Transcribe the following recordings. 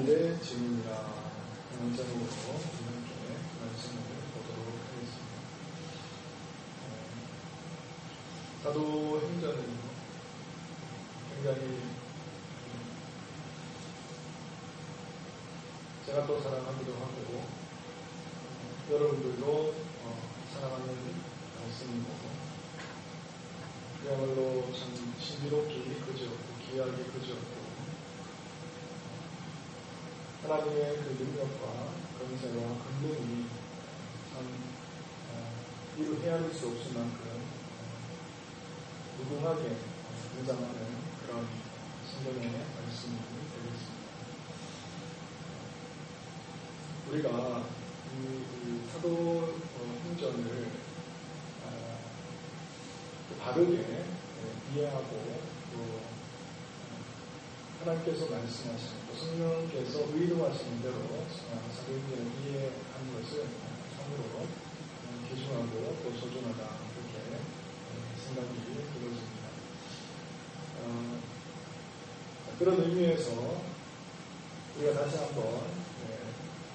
사람들의 질문이라 하는 제목으로 이번 주에 말씀을 보도록 하겠습니다. 사도행전은 굉장히 제가 또 사랑하기도 하고 여러분들도 사랑하는 말씀이고 그야말로 참 신비롭기 그지없고 귀하기 그지없고 하나님의 그 능력과 권세와 권능이 참 이루 헤아릴 수 없을 만큼 무궁하게 등장하는 그런 성경의 말씀이 되겠습니다. 우리가 이 사도행전을 바르게 이해하고 또 하나님께서 말씀하시는 또 성령께서 의도하시는 대로 사도행전을 이해하는 것을 참으로 귀중하고 또 소중하다 그렇게 생각이 들어집니다. 그런 의미에서 우리가 다시 한번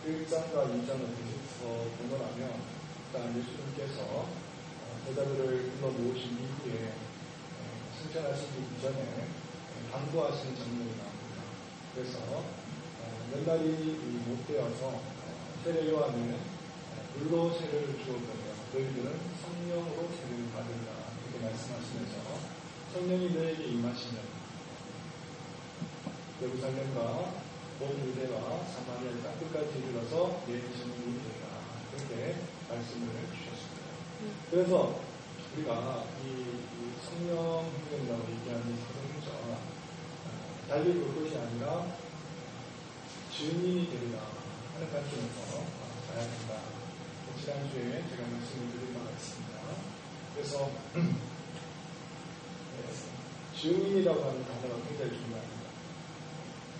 1장과 2장을 공부하면 일단 예수님께서 제자들을 불러 모으신 이후에 승천하시기 이전에 당부하시는 장면이 나옵니다. 그래서 몇 날이 못 되어서 세례 요한은 물로 세례를 주었거든요. 너희들은 성령으로 세례를 받으리라 이렇게 말씀하시면서 성령이 너에게 임하시면 예루살렘과 온 유대와 사마리아 땅 끝까지 이르러서 내 증인이 되리라 그렇게 말씀을 주셨습니다. 그래서 우리가 이 성령 행전이라고 얘기하는 사도행전 달리 볼 것이 아니라 증인이 되리라 하는 관점에서 봐야 된다. 지난주에 제가 말씀을 드린 바가 있습니다. 그래서 증인이라고 하는 단어가 굉장히 중요합니다.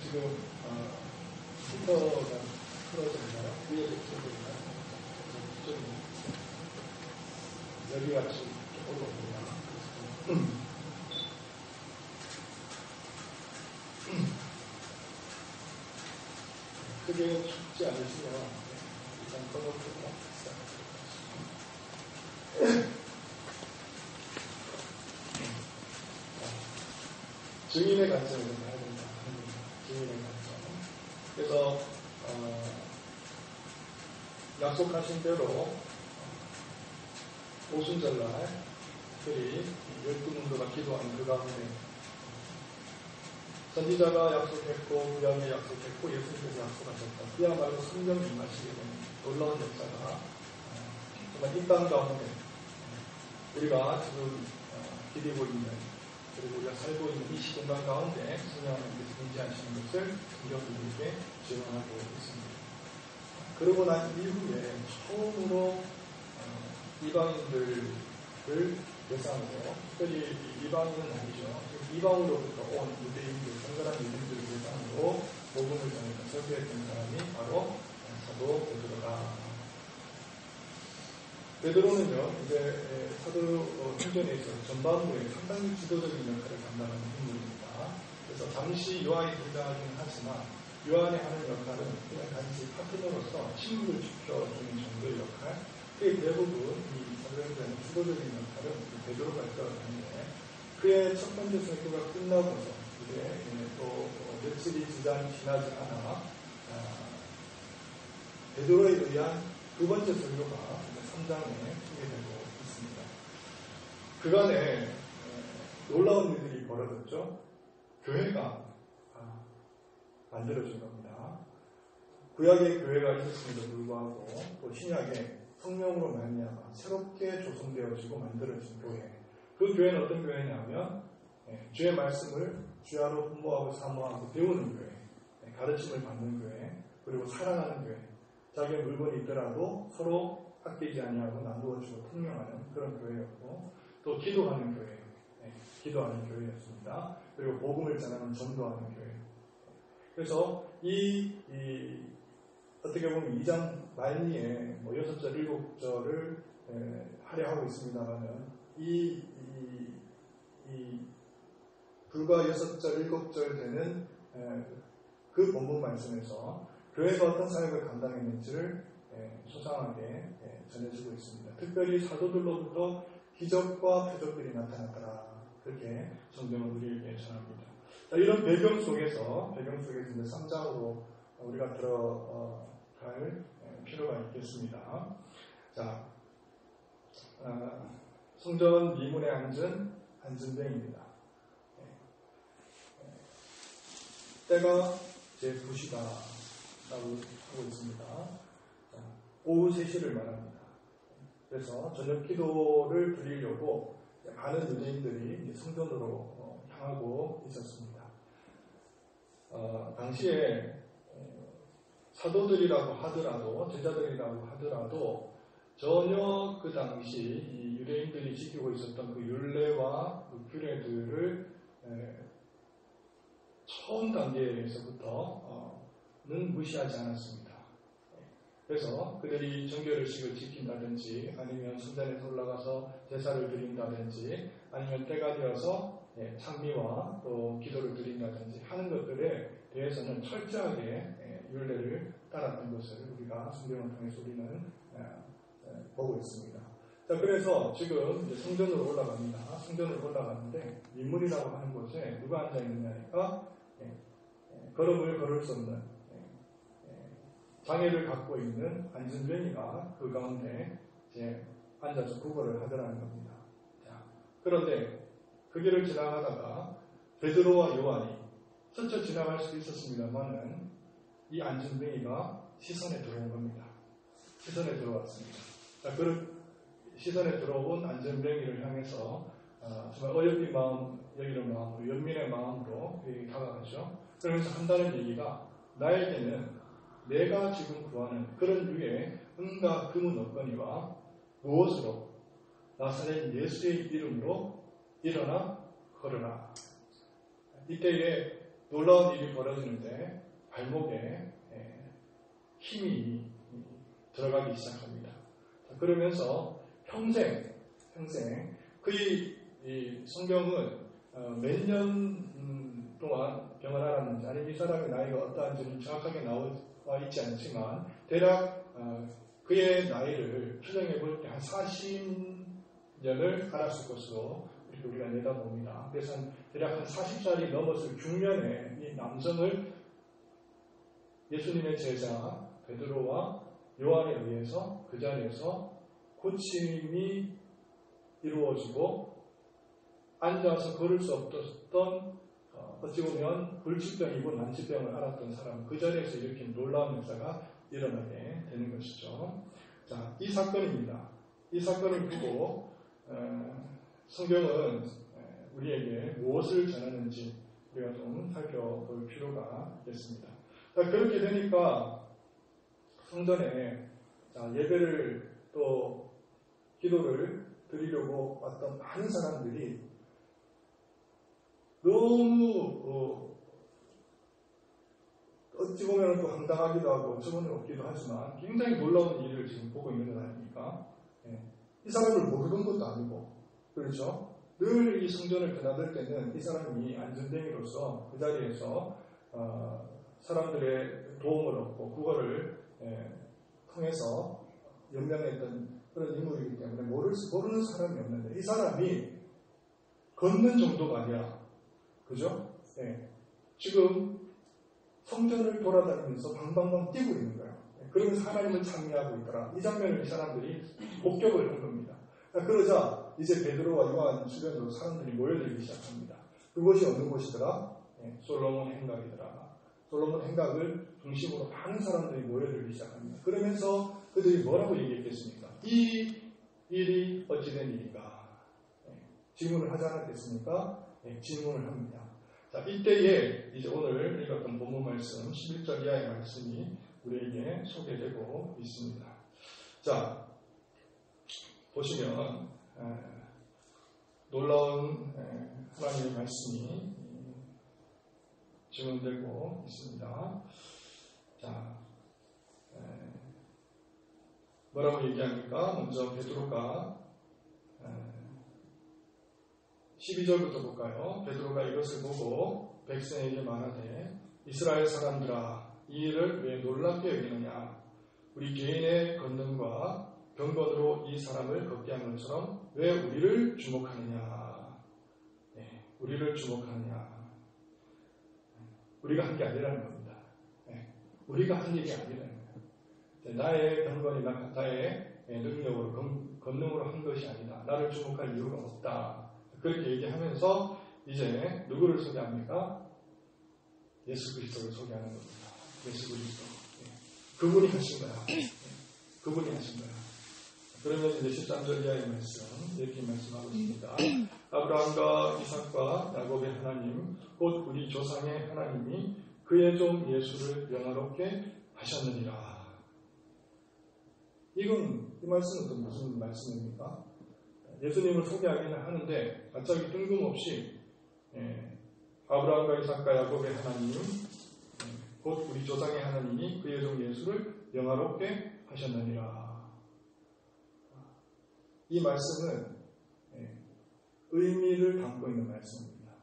지금 히터가 틀어졌나요? 위에서 틀어졌나요? 여기같이 조금 올라옵니다. 크게 춥지 않으시면 일단 꺼놓고 증인의 관점에서 봐야 된다. 증인의 관점. 그래서 약속하신 대로 오순절날 특별히 12문도가 기도하는 그 가운데 선지자가 약속했고 구약에 약속했고 예수님께서 약속하셨다. 그야말로 성령이 임하시게 되는 놀라운 역사가 정말 이 땅 가운데 우리가 지금 기대고 있는 그리고 우리가 살고 있는 이 시공간 가운데 성령님께서 존재하시는 것을 성경들에게 증언하고 있습니다. 그러고 난 이후에 처음으로 이방인들을 대상으로 특별히 이방인은 아니죠. 이방으로부터 온 유대인들, 성결한 유대인들을 대상으로 복음을 전해서 설교했던 사람이 바로 사도 베드로다. 베드로는요, 이제 사도행전에 있어서 전반부에 상당히 지도적인 역할을 감당하는 인물입니다. 그래서 잠시 요한이 등장하기는 하지만 요한이 하는 역할은 그냥 단지 파트너로서 친구를 지켜주는 정도의 역할. 그게 대부분 이 사도행전의 주도적인 역할은 베드로가 했다는데 그의 첫 번째 설교가 끝나고서 이제 또 며칠이 지나지 않아 베드로에 의한 두 번째 설교가 3장에 소개되고 있습니다. 그간에 놀라운 일들이 벌어졌죠. 교회가 만들어진 겁니다. 구약의 교회가 있었음에도 불구하고 또 신약에 성령으로 말미암아 새롭게 조성되어지고 만들어진 교회. 그 교회는 어떤 교회냐면 주의 말씀을 주야로 분모하고 사모하고 배우는 교회, 가르침을 받는 교회, 그리고 사랑하는 교회. 자기의 물건이 있더라도 서로 아끼지 아니하고 나누어주고 통용하는 그런 교회였고 또 기도하는 교회, 기도하는 교회였습니다. 그리고 복음을 전하는 전도하는 교회. 그래서 어떻게 보면 2장 말미에 6절, 7절을 하려 하고 있습니다만은 불과 6절, 7절 되는 그 본문 말씀에서 교회가 어떤 사역을 감당했는지를 소상하게 전해주고 있습니다. 특별히 사도들로부터 기적과 표적들이 나타났더라. 그렇게 성경은 우리에게 전합니다. 자, 이런 배경 속에서 이제 3장으로 우리가 들어갈 필요가 있겠습니다. 자, 성전 미문에 앉은 안진뱅입니다. 때가 제 2시다라고 하고 있습니다. 자, 오후 3시를 말합니다. 그래서 저녁 기도를 드리려고 많은 유대인들이 성전으로 향하고 있었습니다. 당시에 사도들이라고 하더라도, 제자들이라고 하더라도 전혀 그 당시 이 유대인들이 지키고 있었던 그 율례와 그 규례들을 처음 단계에서부터는 무시하지 않았습니다. 그래서 그들이 정결의식을 지킨다든지 아니면 성전에 올라가서 제사를 드린다든지 아니면 때가 되어서 찬미와 또 기도를 드린다든지 하는 것들에 대해서는 철저하게 율례를 따랐던 것을 우리가 성경을 통해서 우리는 보고 있습니다. 자, 그래서 지금 이제 성전으로 올라갑니다. 성전으로 올라가는데 민문이라고 하는 곳에 누가 앉아 있느냐니까 걸음을 걸을 수 없는 장애를 갖고 있는 안진뱅이가 그 가운데 이제 앉아서 구걸을 하더라는 겁니다. 자, 그런데 그 길을 지나가다가 베드로와 요한이 스쳐 지나갈 수도 있었습니다만은 이 안진뱅이가 시선에 들어온 겁니다. 시선에 들어왔습니다. 자, 그 시선에 들어온 안진뱅이를 향해서 정말 어여삐 마음, 여기는 마음으로, 연민의 마음으로 다가가죠. 그러면서 한다는 얘기가 나에게는 내가 지금 구하는 그런 류의 은과 금은 없거니와 무엇으로 나사렛 예수의 이름으로 일어나 걸으라. 이때에 놀라운 일이 벌어지는데 발목에 힘이 들어가기 시작합니다. 그러면서 평생 이 성경은 몇 년 동안 병을 앓았는지 아니면 이 사람의 나이가 어떠한지는 정확하게 나와 있지 않지만 대략 그의 나이를 추정해 볼 때 한 40년을 앓았을 것으로 이렇게 우리가 내다봅니다. 그래서 대략 한 40살이 넘었을 중년에 이 남성을 예수님의 제자 베드로와 요한에 의해서 그 자리에서 고침이 이루어지고 앉아서 걸을 수 없었던 어찌 보면 불치병이고 난치병을 앓았던 사람 그 자리에서 일으킨 놀라운 역사가 일어나게 되는 것이죠. 자, 이 사건입니다. 이 사건을 두고 성경은 우리에게 무엇을 전하는지 우리가 좀 살펴볼 필요가 있겠습니다. 자, 그렇게 되니까 성전에 예배를 또 기도를 드리려고 왔던 많은 사람들이 너무 어찌 보면 또 황당하기도 하고 어처구니 없기도 하지만 굉장히 놀라운 일을 지금 보고 있는 것 아닙니까? 이 사람을 모르는 것도 아니고 그렇죠? 늘 이 성전을 드나들 때는 이 사람이 안진뱅이로서 그 자리에서 사람들의 도움을 얻고 그거를 통해서 연명했던 그런 인물이기 때문에 모르는 사람이 없는데 이 사람이 걷는 정도가 아니라 그죠? 지금 성전을 돌아다니면서 방방방 뛰고 있는 거예요. 그러면서 하나님을 찬미하고 있더라. 이 장면을 이 사람들이 목격을 한 겁니다. 그러자 이제 베드로와 요한 주변으로 사람들이 모여들기 시작합니다. 그것이 어느 곳이더라? 솔로몬 행각이더라. 솔로몬 행각을 중심으로 많은 사람들이 모여들기 시작합니다. 그러면서 그들이 뭐라고 얘기했겠습니까? 이 일이 어찌된 일인가? 질문을 하지 않았겠습니까? 질문을 합니다. 자, 이때에 이제 오늘 읽었던 본문 말씀 11절 이하의 말씀이 우리에게 소개되고 있습니다. 자, 보시면 놀라운 하나님의 말씀이 증언되고 있습니다. 자, 뭐라고 얘기합니까? 먼저 베드로가 12절부터 볼까요? 베드로가 이것을 보고 백성에게 말하되 이스라엘 사람들아, 이 일을 왜 놀랍게 여기느냐? 우리 개인의 권능과 경건으로 이 사람을 걷게 한 것처럼 왜 우리를 주목하느냐? 우리를 주목하느냐? 우리가 한 게 아니라는 겁니다. 우리가 한 일이 아니라는 거예요. 나의 경건이나 나의 능력으로 권능으로 한 것이 아니다. 나를 주목할 이유가 없다. 그렇게 얘기하면서 이제 누구를 소개합니까? 예수 그리스도를 소개하는 겁니다. 예수 그리스도. 그분이 하신 거야. 그분이 하신 거야. 그러면 이제 13절 이하의 말씀 이렇게 말씀하고 있습니다. 아브라함과 이삭과 야곱의 하나님, 곧 우리 조상의 하나님이 그의 종 예수를 영화롭게 하셨느니라. 이 말씀은 또 무슨 말씀입니까? 예수님을 소개하기는 하는데 갑자기 뜬금없이 아브라함과 이삭과 야곱의 하나님, 곧 우리 조상의 하나님이 그의 종 예수를 영화롭게 하셨느니라. 이 말씀은 의미를 담고 있는 말씀입니다.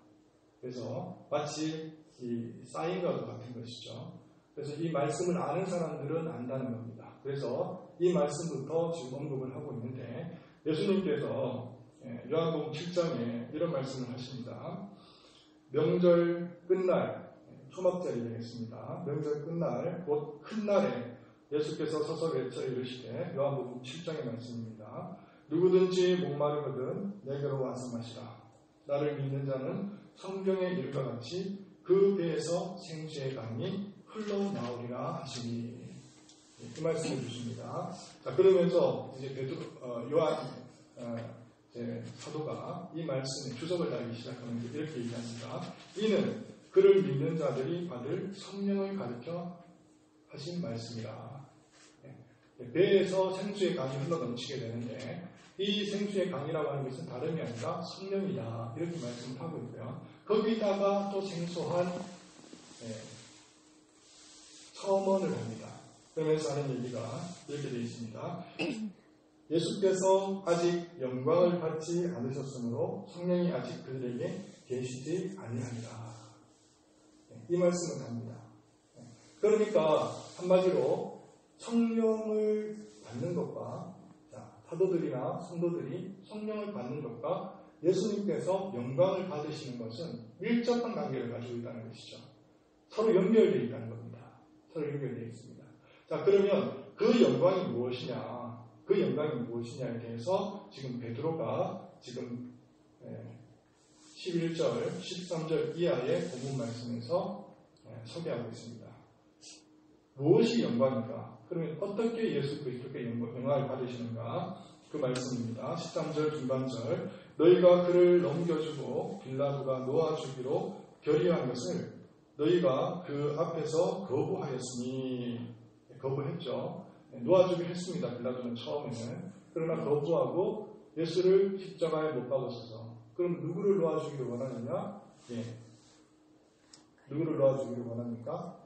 그래서 마치 이 사인과도 같은 것이죠. 그래서 이 말씀을 아는 사람들은 안다는 겁니다. 그래서 이 말씀부터 지금 언급을 하고 있는데 예수님께서 요한복음 7장에 이런 말씀을 하십니다. 명절 끝날, 초막절이 되겠습니다. 명절 끝날, 곧 큰 날에 예수께서 서서 외쳐 이르시되, 요한복음 7장의 말씀입니다. 누구든지 목마르거든 내게로 와서 마시라. 나를 믿는 자는 성경에 이름과 같이 그 배에서 생수의 강이 흘러나오리라 하시니. 이 말씀을 주십니다. 자, 그러면서 이제 요한 사도가 이 말씀에 주석을 달기 시작하는데 이렇게 얘기합니다. 이는 그를 믿는 자들이 받을 성령을 가르쳐 하신 말씀이라. 배에서 생수의 강이 흘러넘치게 되는데 이 생수의 강이라고 하는 것은 다름이 아니라 성령이다. 이렇게 말씀을 하고 있고요. 거기다가 또 생소한 첨언을 합니다. 그러면서 하는 얘기가 이렇게 되어 있습니다. 예수께서 아직 영광을 받지 않으셨으므로 성령이 아직 그들에게 계시지 아니하니라. 이 말씀을 합니다. 그러니까 한마디로 성령을 받는 것과 사도들이나 성도들이 성령을 받는 것과 예수님께서 영광을 받으시는 것은 밀접한 관계를 가지고 있다는 것이죠. 서로 연결되어 있다는 겁니다. 서로 연결되어 있습니다. 자, 그러면 그 영광이 무엇이냐? 그 영광이 무엇이냐에 대해서 지금 베드로가 지금 11절, 13절 이하의 본문 말씀에서 소개하고 있습니다. 무엇이 영광인가? 그러면 어떻게 예수 그리스도께 영광을 받으시는가? 그 말씀입니다. 13절 중반절, 너희가 그를 넘겨주고 빌라도가 놓아주기로 결의한 것을 너희가 그 앞에서 거부하였으니. 거부했죠. 놓아주기로 했습니다. 빌라도는 처음에는. 그러나 거부하고 예수를 십자가에 못 박았어서. 그럼 누구를 놓아주기를 원하느냐? 누구를 놓아주기를 원합니까?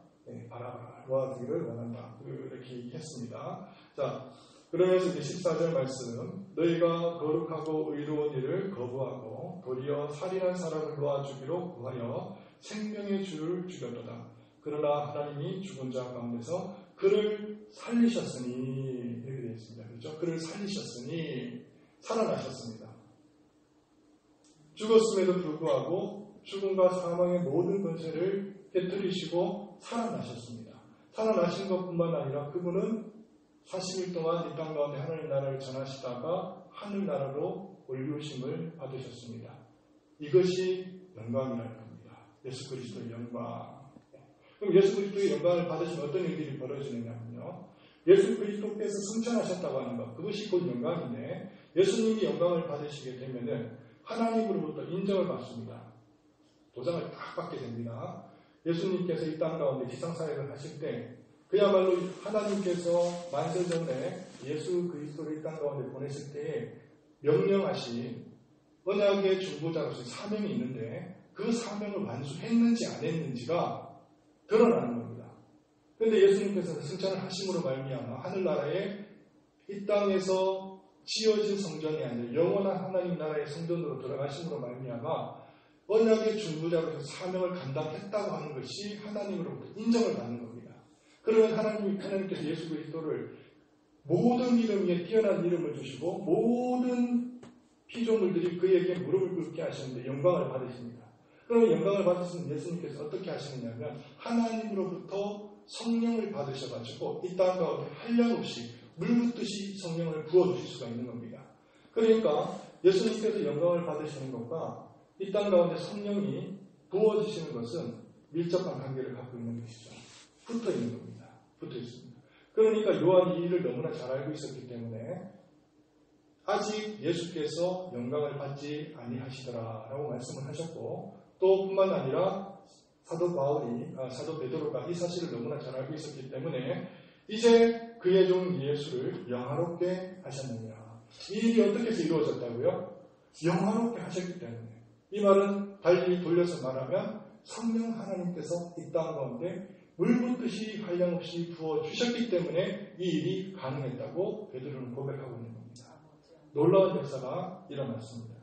바라바라 놓아주기를 원한다. 이렇게 얘기했습니다. 자, 그러면서 이제 14절 말씀, 너희가 거룩하고 의로운 일을 거부하고 도리어 살인한 사람을 놓아주기로 구하여 생명의 주를 죽였도다. 그러나 하나님이 죽은 자 가운데서 그를 살리셨으니. 이렇게 되어 있습니다. 그렇죠? 그를 살리셨으니 살아나셨습니다. 죽었음에도 불구하고 죽음과 사망의 모든 권세를 깨뜨리시고 살아나셨습니다. 살아나신 것뿐만 아니라 그분은 40일 동안 이 땅 가운데 하나님 나라를 전하시다가 하늘나라로 올리우심을 받으셨습니다. 이것이 영광이라는 겁니다. 예수 그리스도의 영광. 그럼 예수 그리스도의 영광을 받으시면 어떤 일들이 벌어지느냐면요. 예수 그리스도께서 승천하셨다고 하는 것, 그것이 곧 영광인데 예수님이 영광을 받으시게 되면은 하나님으로부터 인정을 받습니다. 도장을 딱 받게 됩니다. 예수님께서 이 땅 가운데 지상사역을 하실 때 그야말로 하나님께서 만세전에 예수 그리스도를 이 땅 가운데 보내실 때에 명령하신 언약의 중보자로서 사명이 있는데 그 사명을 완수했는지 안 했는지가 드러나는 겁니다. 그런데 예수님께서 승천을 하심으로 말미암아 하늘나라에 이 땅에서 지어진 성전이 아니라 영원한 하나님 나라의 성전으로 들어가심으로 말미암아 언약의 중보자로서 사명을 감당했다고 하는 것이 하나님으로부터 인정을 받는 겁니다. 그러면 하나님께서 예수 그리스도를 모든 이름 위에 뛰어난 이름을 주시고 모든 피조물들이 그에게 무릎을 꿇게 하시는데 영광을 받으십니다. 그러면 영광을 받으신 예수님께서 어떻게 하시느냐면 하나님으로부터 성령을 받으셔가지고 이 땅 가운데 한량없이 물붓듯이 성령을 부어주실 수가 있는 겁니다. 그러니까 예수님께서 영광을 받으시는 것과 이 땅 가운데 성령이 부어지시는 것은 밀접한 관계를 갖고 있는 것이죠. 붙어 있는 겁니다. 붙어 있습니다. 그러니까 요한이 이 일을 너무나 잘 알고 있었기 때문에 아직 예수께서 영광을 받지 아니하시더라라고 말씀을 하셨고 또 뿐만 아니라 사도 베드로가 이 사실을 너무나 잘 알고 있었기 때문에 이제 그의 종 예수를 영화롭게 하셨느니라. 이 일이 어떻게 해서 이루어졌다고요? 영화롭게 하셨기 때문에. 이 말은 달리 돌려서 말하면 성령 하나님께서 이 땅 가운데 물붓듯이 한량없이 부어주셨기 때문에 이 일이 가능했다고 베드로는 고백하고 있는 겁니다. 놀라운 역사가 일어났습니다.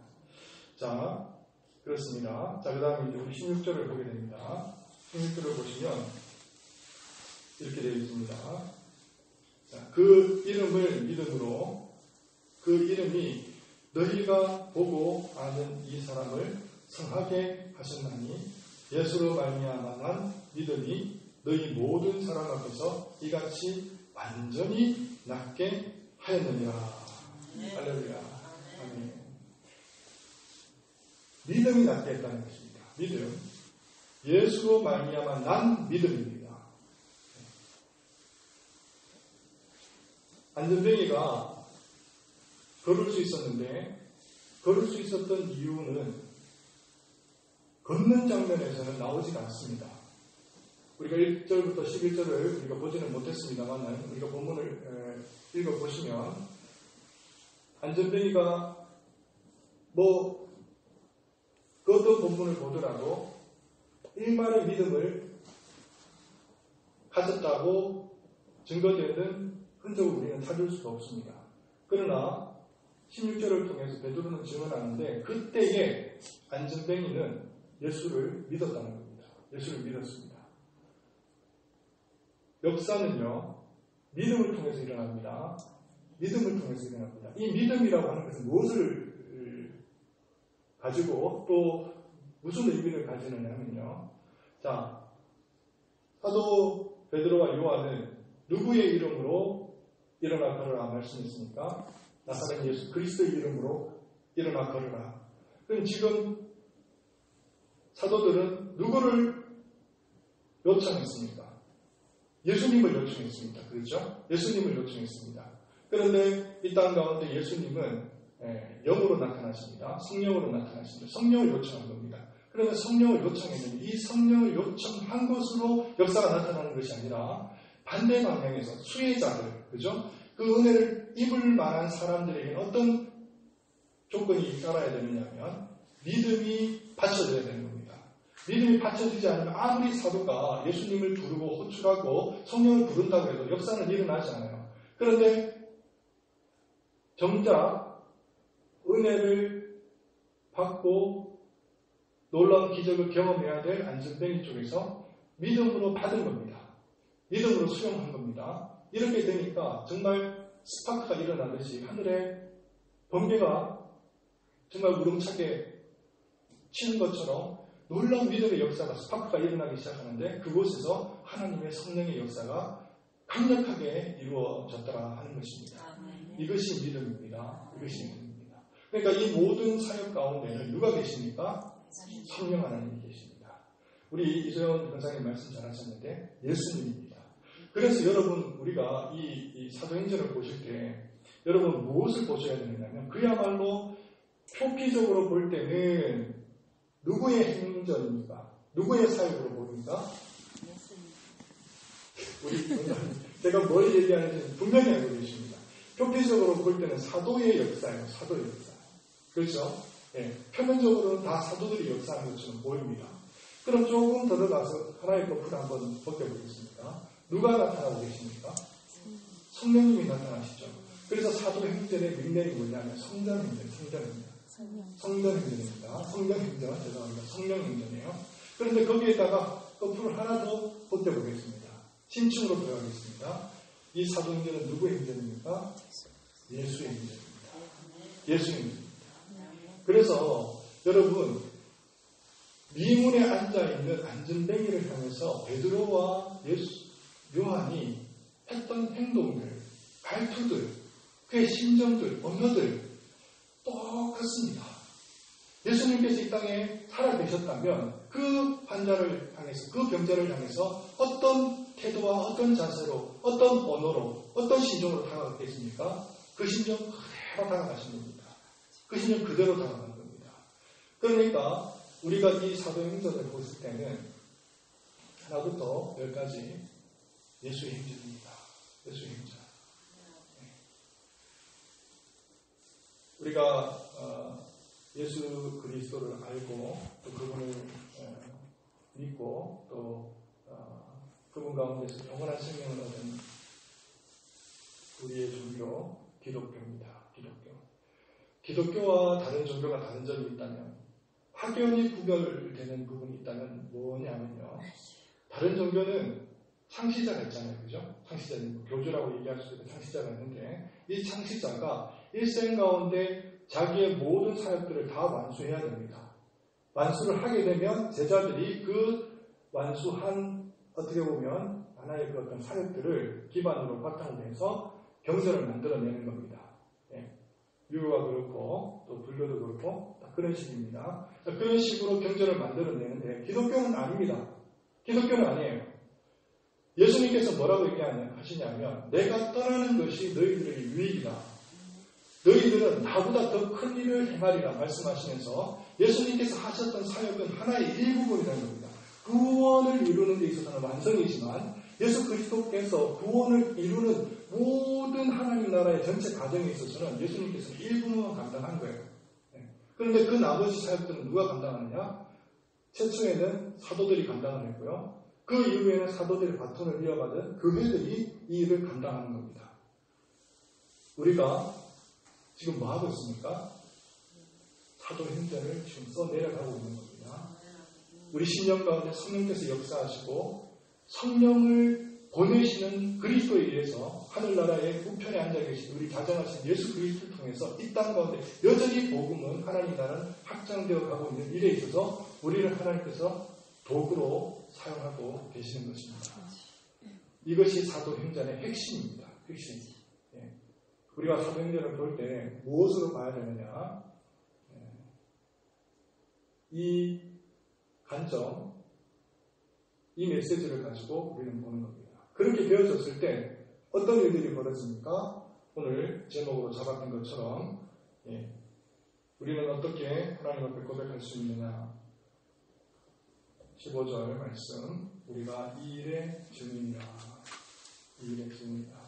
자, 그렇습니다. 자, 그 다음에 이제 우리 16절을 보게 됩니다. 16절을 보시면 이렇게 되어 있습니다. 자, 그 이름을 믿음으로 그 이름이 너희가 보고 아는 이 사람을 성하게 하셨나니 예수로 말미암아 난 믿음이 너희 모든 사람 앞에서 이같이 완전히 낫게 하였느니라. 할렐루야. 아멘. 믿음이 낫게 했다는 것입니다. 믿음. 예수로 말미암아 난 믿음입니다. 안전뱅이가 걸을 수 있었는데 걸을 수 있었던 이유는 걷는 장면에서는 나오지가 않습니다. 우리가 1절부터 11절을 우리가 보지는 못했습니다만 우리가 본문을 읽어보시면 안전뱅이가 그 어떤 본문을 보더라도 일말의 믿음을 가졌다고 증거되는 흔적을 우리는 찾을 수가 없습니다. 그러나 16절을 통해서 베드로는 증언하는데 그때에 안전뱅이는 예수를 믿었다는 겁니다. 예수를 믿었습니다. 역사는요, 믿음을 통해서 일어납니다. 믿음을 통해서 일어납니다. 이 믿음이라고 하는 것은 무엇을 가지고 또 무슨 의미를 가지느냐면요. 자, 사도 베드로와 요한은 누구의 이름으로 일어나 걸으라 말씀했습니까? 나사렛 예수 그리스도의 이름으로 일어나 걸으라. 그럼 지금 사도들은 누구를 요청했습니까? 예수님을 요청했습니다. 그렇죠? 예수님을 요청했습니다. 그런데 이 땅 가운데 예수님은 영으로 나타나십니다. 성령으로 나타나십니다. 성령을 요청한 겁니다. 그러면 성령을 요청했는데 이 성령을 요청한 것으로 역사가 나타나는 것이 아니라 반대 방향에서 수혜자들, 그죠? 그 은혜를 입을 만한 사람들에게는 어떤 조건이 따라야 되느냐면 믿음이 받쳐져야 되는 겁니다. 믿음이 받쳐지지 않으면 아무리 사도가 예수님을 부르고 호출하고 성령을 부른다고 해도 역사는 일어나지 않아요. 그런데 정작 은혜를 받고 놀라운 기적을 경험해야 될 안전뱅이 쪽에서 믿음으로 받은 겁니다. 믿음으로 수용한 겁니다. 이렇게 되니까 정말 스파크가 일어나듯이 하늘에 번개가 정말 우렁차게 치는 것처럼 놀라운 믿음의 역사가 스파크가 일어나기 시작하는데 그곳에서 하나님의 성령의 역사가 강력하게 이루어졌더라 하는 것입니다. 이것이 믿음입니다. 이것이 믿음입니다. 그러니까 이 모든 사역 가운데는 누가 계십니까? 성령 하나님이 계십니다. 우리 이소연 권사님 말씀 잘하셨는데 예수님입니다. 그래서 여러분 우리가 이 사도행전을 보실 때 여러분 무엇을 보셔야 되느냐면 그야말로 표피적으로 볼 때는 누구의 행전입니까? 누구의 사역으로 보입니까? 우리 제가 뭘 얘기하는지 분명히 알고 계십니다. 표피적으로 볼 때는 사도의 역사예요. 사도의 역사. 그렇죠? 예, 표면적으로는 다 사도들이 역사하는 것처럼 보입니다. 그럼 조금 들어가서 하나의 거풀을 한번 벗겨보겠습니다. 누가 나타나고 계십니까? 성령님이 나타나시죠. 그래서 사도행전의 닉네임이 뭐냐면 성전행전, 성전입니다. 성령행전입니다. 성령행전, 죄송합니다. 성령행전이에요. 그런데 거기에다가 거풀을 하나 더 덧대보겠습니다. 심층으로 들어가겠습니다. 이 사도행전은 누구의 행전입니까? 예수의 행전입니다. 예수의 행전입니다. 그래서 여러분, 미문에 앉아있는 안전뱅이를 향해서 베드로와 요한이 했던 행동들, 말투들, 그의 심정들, 언어들 똑같습니다. 예수님께서 이 땅에 살아계셨다면 그 환자를 향해서, 그 병자를 향해서 어떤 태도와 어떤 자세로, 어떤 언어로, 어떤 심정으로 다가갔겠습니까? 그 심정 그대로 다가가신 겁니다. 그 심정 그대로 다가간 겁니다. 그러니까 우리가 이 사도행전을 보실 때는 하나부터 10까지 예수의 행전입니다. 예수의 행전. 우리가 예수 그리스도를 알고 또 그분을 믿고 또 그분 가운데서 영원한 생명을 얻은 우리의 종교 기독교입니다. 기독교와 다른 종교가 다른 점이 있다면, 확연히 구별되는 부분이 있다면 뭐냐면요, 다른 종교는 창시자가 있잖아요. 그죠? 창시자는 교주라고 얘기할 수 있는 창시자가 있는데, 이 창시자가 일생 가운데 자기의 모든 사역들을 다 완수해야 됩니다. 완수를 하게 되면 제자들이 그 완수한, 어떻게 보면 하나의 그 어떤 사역들을 기반으로 바탕으로 해서 경전을 만들어내는 겁니다. 유교가 그렇고 또 불교도 그렇고 그런 식입니다. 그런 식으로 경전을 만들어내는데 기독교는 아닙니다. 기독교는 아니에요. 예수님께서 뭐라고 얘기하시냐면, 내가 떠나는 것이 너희들에게 유익이다. 너희들은 나보다 더 큰 일을 행하리라 말씀하시면서 예수님께서 하셨던 사역은 하나의 일부분이라는 겁니다. 구원을 이루는 데 있어서는 완성이지만 예수 그리스도께서 구원을 이루는 모든 하나님 나라의 전체 과정에 있어서는 예수님께서는 일부분만 감당한 거예요. 그런데 그 나머지 사역들은 누가 감당하느냐? 최초에는 사도들이 감당을 했고요. 그 이후에는 사도들의 바톤을 이어받은 교회들이 이 일을 감당하는 겁니다. 우리가 지금 뭐 하고 있습니까? 사도행전을 지금 써내려가고 있는 겁니다. 우리 신령 가운데 성령께서 역사하시고 성령을 보내시는 그리스도에 의해서 하늘나라의 우편에 앉아 계신 우리 자정하신 예수 그리스도를 통해서 이 땅 가운데 여전히 복음은, 하나님 나라는 확장되어 가고 있는 일에 있어서 우리를 하나님께서 도구로 사용하고 계시는 것입니다. 이것이 사도행전의 핵심입니다. 핵심. 우리가 사도행전을 볼 때 무엇으로 봐야 되느냐? 이 관점, 이 메시지를 가지고 우리는 보는 겁니다. 그렇게 되어졌을 때 어떤 일들이 벌어집니까? 오늘 제목으로 잡았던 것처럼 우리는 어떻게 하나님 앞에 고백할 수 있느냐? 15절 말씀, 우리가 이 일의 증인이라. 이 일의 증인이라.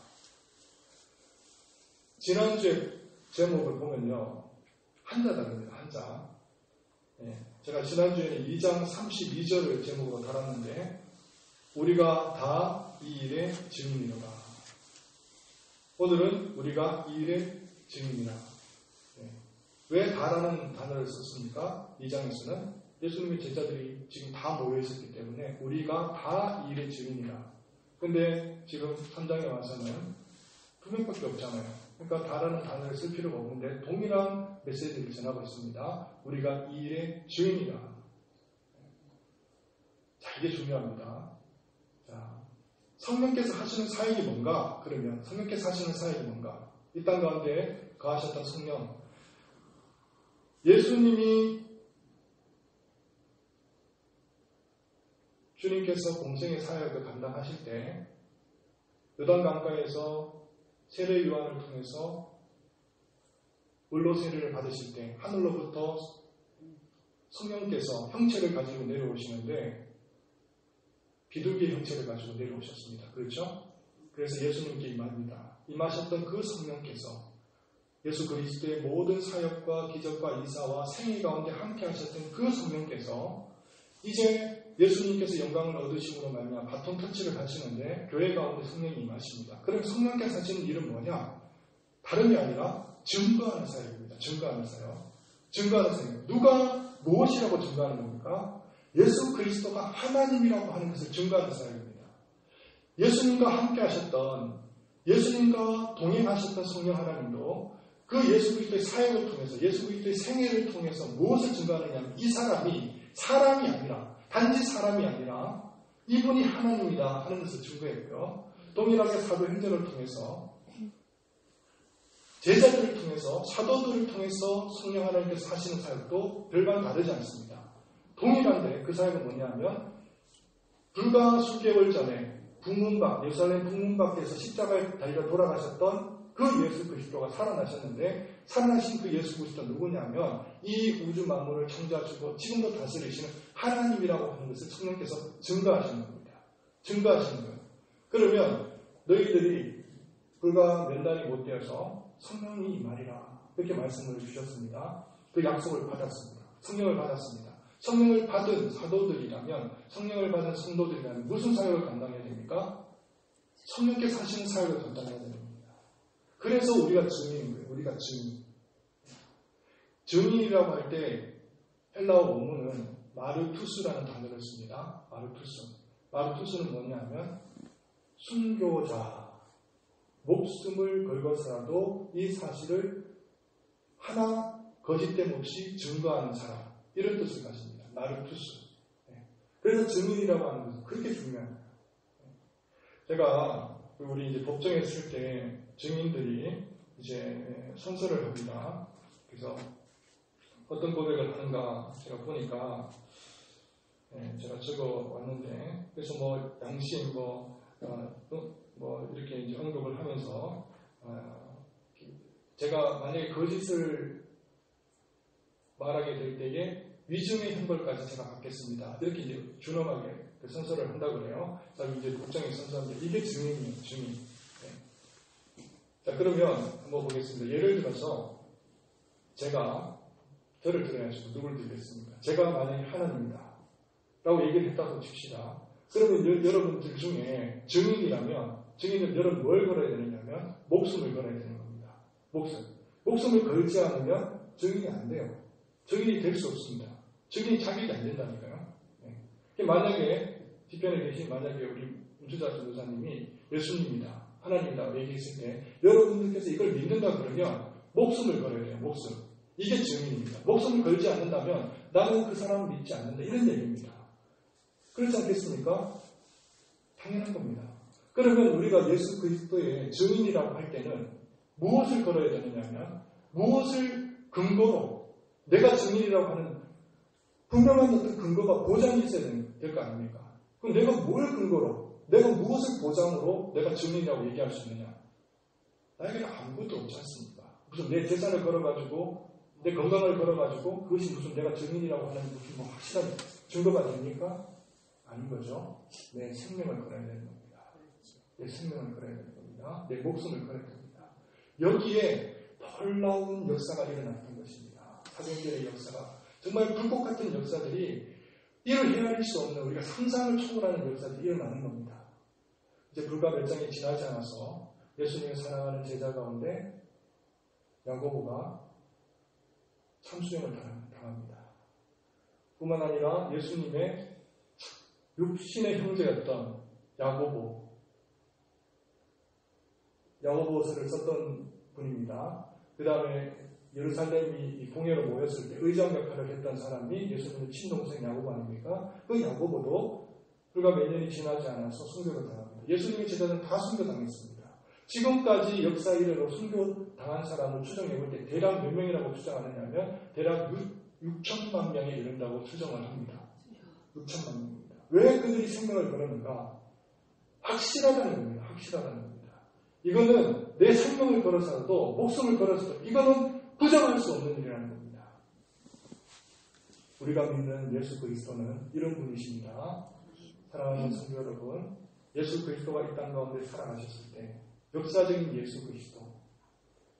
지난주에 제목을 보면요, 한자 다릅니다. 한자. 제가 지난주에는 2장 32절을 제목으로 달았는데, 우리가 다 이 일의 증인이로다. 오늘은 우리가 이 일의 증인이라. 왜 다라는 단어를 썼습니까? 2장에서는 예수님의 제자들이 지금 다 모여있었기 때문에 우리가 다 이 일의 증인이라. 근데 지금 3장에 와서는 2명밖에 없잖아요. 그러니까 다라는 단어를 쓸 필요가 없는데 동일한 메시지를 전하고 있습니다. 우리가 이 일의 증인이다. 자, 이게 중요합니다. 자, 성령께서 하시는 사역이 뭔가? 그러면 성령께서 하시는 사역이 뭔가? 이 땅 가운데 거하셨던 성령, 예수님이 주님께서 공생의 사역을 감당하실 때 요단 강가에서 세례 요한을 통해서 물로 세례를 받으실 때 하늘로부터 성령께서 형체를 가지고 내려오시는데 비둘기의 형체를 가지고 내려오셨습니다. 그렇죠? 그래서 예수님께 임하셨던 그 성령께서 예수 그리스도의 모든 사역과 기적과 이사와 생애 가운데 함께 하셨던 그 성령께서 이제 예수님께서 영광을 얻으심으로 말미암아 바톤 터치를 하시는데 교회 가운데 성령이 임하십니다. 그럼 성령께서 하시는 일은 뭐냐? 다름이 아니라 증거하는 사역입니다. 증거하는 사역. 증거하는 사역이에요. 누가 무엇이라고 증거하는 겁니까? 예수 그리스도가 하나님이라고 하는 것을 증거하는 사역입니다. 예수님과 함께 하셨던, 예수님과 동행하셨던 성령 하나님도 그 예수 그리스도의 사역을 통해서, 예수 그리스도의 생애를 통해서 무엇을 증거하느냐? 이 사람이 사람이 아니라, 단지 사람이 아니라 이분이 하나님이다 하는 것을 증거했고요. 동일하게 사도행전을 통해서, 제자들을 통해서, 사도들을 통해서 성령 하나님께서 하시는 사역도 별반 다르지 않습니다. 동일한데 그 사역은 뭐냐면 불과 수개월 전에 북문밖, 예루살렘 북문밖에서 십자가에 달려 돌아가셨던 그 예수 그리스도가 살아나셨는데, 살아나신 그 예수 그리스도 누구냐면 이 우주 만물을 창조하시고 지금도 다스리시는 하나님이라고 하는 것을 성령께서 증거하시는 겁니다. 증거하시는 거예요. 그러면 너희들이 불과 몇 달이 못 되어서 성령이 임하리라 이렇게 말씀을 주셨습니다. 그 약속을 받았습니다. 성령을 받았습니다. 성령을 받은 사도들이라면, 성령을 받은 성도들이라면 무슨 사역을 감당해야 됩니까? 성령께서 하시는 사역을 감당해야 됩니다. 그래서 우리가 증인인 거예요. 우리가 증인. 증인이라고 할 때 헬라어 원문은 마르투스라는 단어를 씁니다. 마르투스. 마르투스는 뭐냐면 순교자, 목숨을 걸고서라도 이 사실을 하나 거짓됨 없이 증거하는 사람, 이런 뜻을 가집니다. 마르투스. 그래서 증인이라고 하는 것은 그렇게 중요합니다. 제가 우리 이제 법정에 있을 때 증인들이 이제 선서를 합니다. 그래서 어떤 고백을 하는가 제가 보니까 제가 적어 왔는데, 그래서 뭐 양심 뭐 이렇게 이제 언급을 하면서 제가 만약에 거짓을 말하게 될 때에 위증의 형벌까지 제가 받겠습니다. 이렇게 이제 준엄하게 선서를 한다고 그래요. 자, 이제 법정에 선서하는데 이게 증인이에요, 증인. 네. 자, 그러면 한번 보겠습니다. 예를 들어서 제가 저를 들어야죠. 누굴 들겠습니까? 제가 만약에 하나님이다 라고 얘기를 했다고 칩시다. 그러면 여러분들 중에 증인이라면, 증인은 여러분 뭘 걸어야 되느냐면 목숨을 걸어야 되는 겁니다. 목숨을 걸지 않으면 증인이 안 돼요. 증인이 될 수 없습니다. 증인이 자격이 안 된다니까요. 네. 만약에 뒤편에 계신 만약에 우리 우주자 전도사님이 예수님이다, 하나님이다 얘기했을 때 여러분들께서 이걸 믿는다 그러면 목숨을 걸어야 돼요. 목숨. 이게 증인입니다. 목숨을 걸지 않는다면 나는 그 사람을 믿지 않는다, 이런 얘기입니다. 그렇지 않겠습니까? 당연한 겁니다. 그러면 우리가 예수 그리스도의 증인이라고 할 때는 무엇을 걸어야 되느냐면, 무엇을 근거로, 내가 증인이라고 하는 분명한 어떤 근거가 보장이 있어야 될 거 아닙니까? 그럼 내가 뭘 근거로, 내가 무엇을 보장으로 내가 증인이라고 얘기할 수 있느냐? 나에게는 아무것도 없지 않습니까? 무슨 내 재산을 걸어가지고, 내 건강을 걸어가지고 그것이 무슨 내가 증인이라고 하는 무슨 뭐 확실한 증거가 됩니까? 아닌 거죠. 내 생명을 걸어야 되는 겁니다. 내 생명을 걸어야 되는 겁니다. 내 목숨을 걸어야 됩니다. 여기에 놀라운 역사가 일어났던 것입니다. 사도행전의 역사가 정말 불꽃 같은 역사들이, 이를 헤아릴 수 없는, 우리가 상상을 초월하는 역사들이 일어나는 겁니다. 이제 불과 몇 장이 지나지 않아서 예수님을 사랑하는 제자 가운데 야고보가 참수형을 당합니다. 뿐만 아니라 예수님의 육신의 형제였던 야고보서를 썼던 분입니다. 그 다음에 예루살렘이 공회로 모였을 때 의장 역할을 했던 사람이 예수님의 친동생 야고보 아닙니까? 그 야고보도 불과 몇 년이 지나지 않아서 순교를 당합니다. 예수님의 제자는 다 순교당했습니다. 지금까지 역사 이래로 순교당한 사람을 추정해볼 때 대략 몇 명이라고 추정하느냐면 대략 6천만 명에 이른다고 추정을 합니다. 6천만 명입니다. 왜 그들이 생명을 걸었는가? 확실하다는 겁니다. 확실하다는 겁니다. 이거는 내 생명을 걸어서라도, 목숨을 걸어서도 이거는 부정할 수 없는 일이라는 겁니다. 우리가 믿는 예수 그리스도는 이런 분이십니다. 사랑하는 성도 여러분, 예수 그리스도가 이 땅 가운데 살아가셨을 때 역사적인 예수 그리스도,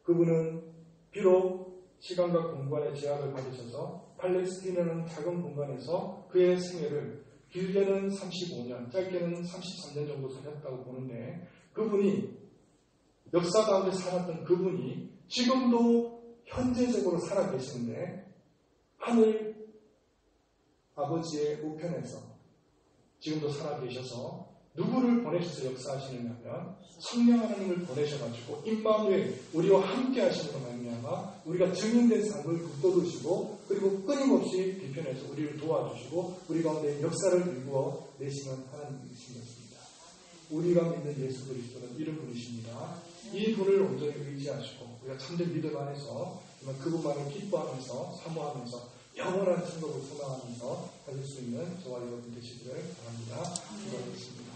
그분은 비록 시간과 공간의 제약을 받으셔서 팔레스티나라는 작은 공간에서 그의 생애를 길게는 35년, 짧게는 33년 정도 사셨다고 보는데, 그분이 역사 가운데 살았던 그분이 지금도 현재적으로 살아계시는데 하늘 아버지의 우편에서 지금도 살아계셔서 누구를 보내셔서 역사하시느냐면 성령 하나님을 보내셔가지고 임마누엘 우리와 함께 하심으로 말미암아 우리가 증인된 삶을 붙들으시고 그리고 끊임없이 뒤편에서 우리를 도와주시고 우리 가운데 역사를 이루어 내시는 하나님이신 것입니다. 우리가 믿는 예수 그리스도는 이런 분이십니다. 이 분을 온전히 의지하시고 우리가 참된 믿음 안에서 그분만을 기뻐하면서 사모하면서 영원한 천국을 소망하면서 가질 수 있는 저와 여러분 되시기를 바랍니다. 기도하겠습니다.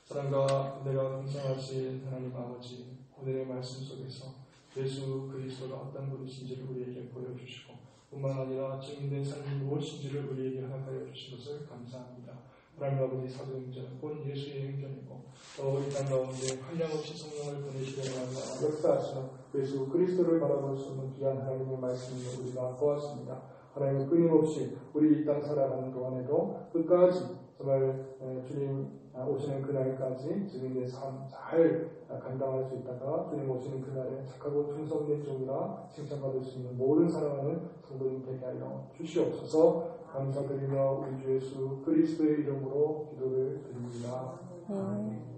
사랑과 은혜가 풍성하신 하나님 아버지, 오늘의 말씀 속에서 예수 그리스도가 어떤 분이신지를 우리에게 보여주시고 뿐만 아니라 증인된 삶이 무엇인지를 우리에게 허락하여 주신 것을 감사합니다. 하나님 아버지 사도행전, 본 예수의 행전이고 또 이 땅 가운데 한량없이 성령을 보내시려는 역사하시는 예수 그리스도를 바라볼 수 있는 귀한 하나님의 말씀을 우리가 보았습니다. 하나님은 끊임없이 우리 이 땅 살아가는 동안에도 끝까지 정말 주님 오시는 그날까지 주님의 삶 잘 감당할 수 있다가 주님 오시는 그날에 착하고 충성된 종이라 칭찬받을 수 있는 모든 사랑하는 성도님 되게 하여 주시옵소서. 감사드리며 우리 주 예수 그리스도의 이름으로 기도를 드립니다. 아멘.